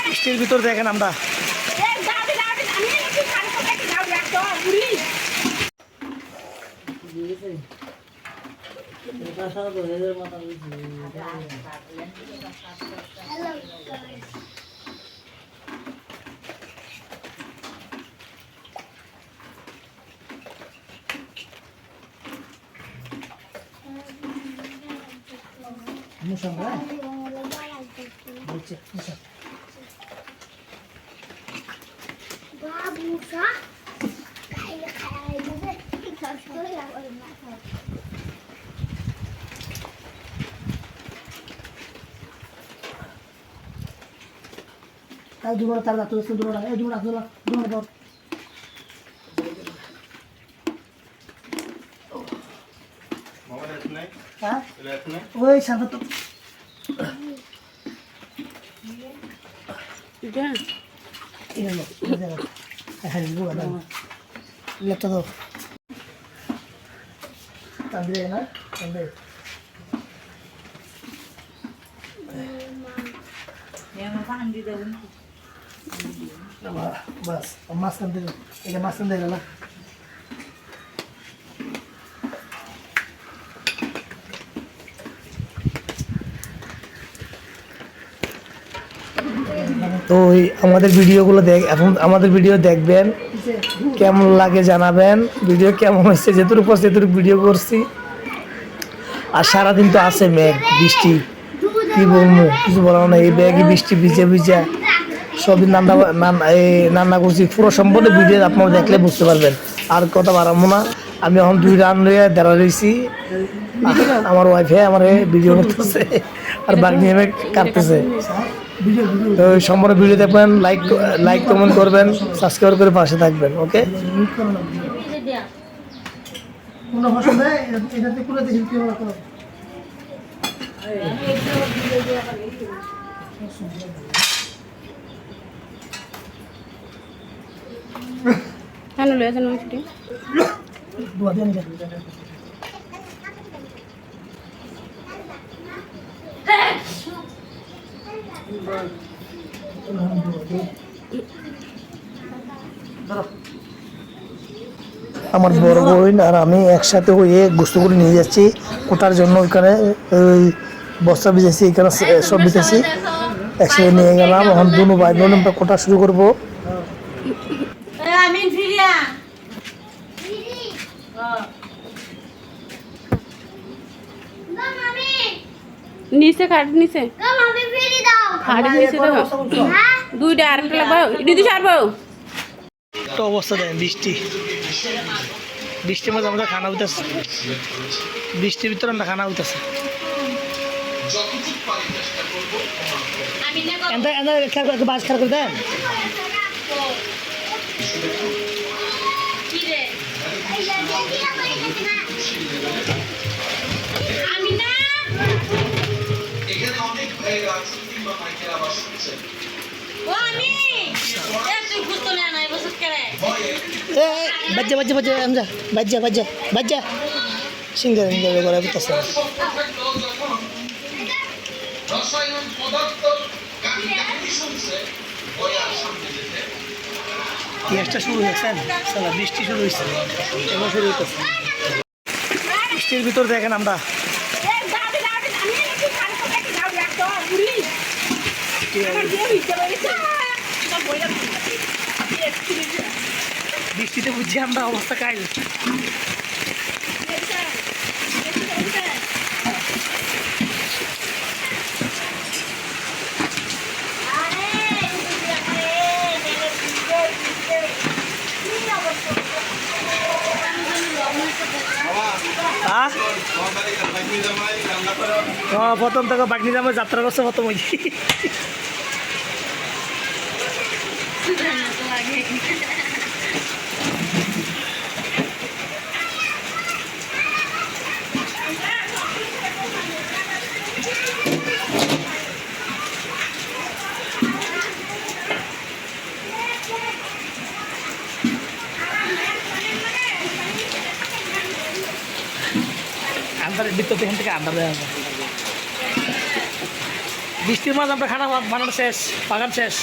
বৃষ্টির ভিতর দেখেন আমরা Tahu dulu tahu tuh dulu lah, dulu bor. Mama lihat nih? Hah? Lihat nih? Woi, sangat tuh. Udah. Ini loh, ini. Hari dulu ada. Lihat tuh. Tandre na, tandre. Yang apa andi daun? Bas, emas tandre. Ini emas tandre lah. তো আমাদের ভিডিওগুলো এখন আমাদের video দেখবেন, কেমন লাগে জানাবেন, video কেমন হয়েছে, যেটুকু পারছি যেটুকু ভিডিও করছি। আর সারাদিন তো আছে মেঘ বৃষ্টি, কি বলবো কিছু বলার না। এই ব্যাগে বৃষ্টি ভিজে ভিজে সবই রান্না করছি। পুরো সম্পূর্ণ ভিডিও আপনারা দেখলে বুঝতে পারবেন। আর কথা বাড়াবো না, আমি এখন 2 রান নিয়ে দাঁড়া রয়েছি। আমার ওয়াইফে আমার ভিডিও করতেছে আর বাগনি এমে কাটতেছে। তো সম্পূর্ণ ভিডিও দেখবেন, লাইক কমেন্ট করবেন, সাবস্ক্রাইব করে পাশে থাকবেন। ওকে, Ano lo ya ছুটি? আমার বড় বোন আর আমি একসাথে হয়ে গোস্ত করে নিয়ে যাচ্ছি কোটার জন্য। ওইখানে ওই বস্তা ভিজেছি, এখানে সব ভিজেছি, একসাথে নিয়ে গেলাম। এখন দুনো ভাই বোন আমরা কোটা শুরু করবো। নিচে খাট নিচে খাটের নিচে তো 2টা আরেকটা লাগবে দিদি ছাড়বো। তো অবস্থা দেয় বৃষ্টির মধ্যে আমাদের খানা উঠতেছে, বৃষ্টির ভিতরে আমরা খানা উঠতেছে। বাস খারাপ করে দেন। বাজ্যা সিঙ্গার করে বুঝতেছে। গ্যাসটা শুরু হয়েছে, বৃষ্টি শুরু হয়েছে, এবার শুরু হইতেছে। বৃষ্টির ভিতর দেখেন আমরা বৃষ্টিতে বুঝছি আমরা অবস্থা কাজ। প্রথম থেকে বাগনি জামাই যাত্রা করছে প্রথম ওই আন্দারের ভিতর এখান থেকে আন্দার দেওয়া বৃষ্টির মাঝে আমরা খানা বানানো শেষ বাগান শেষ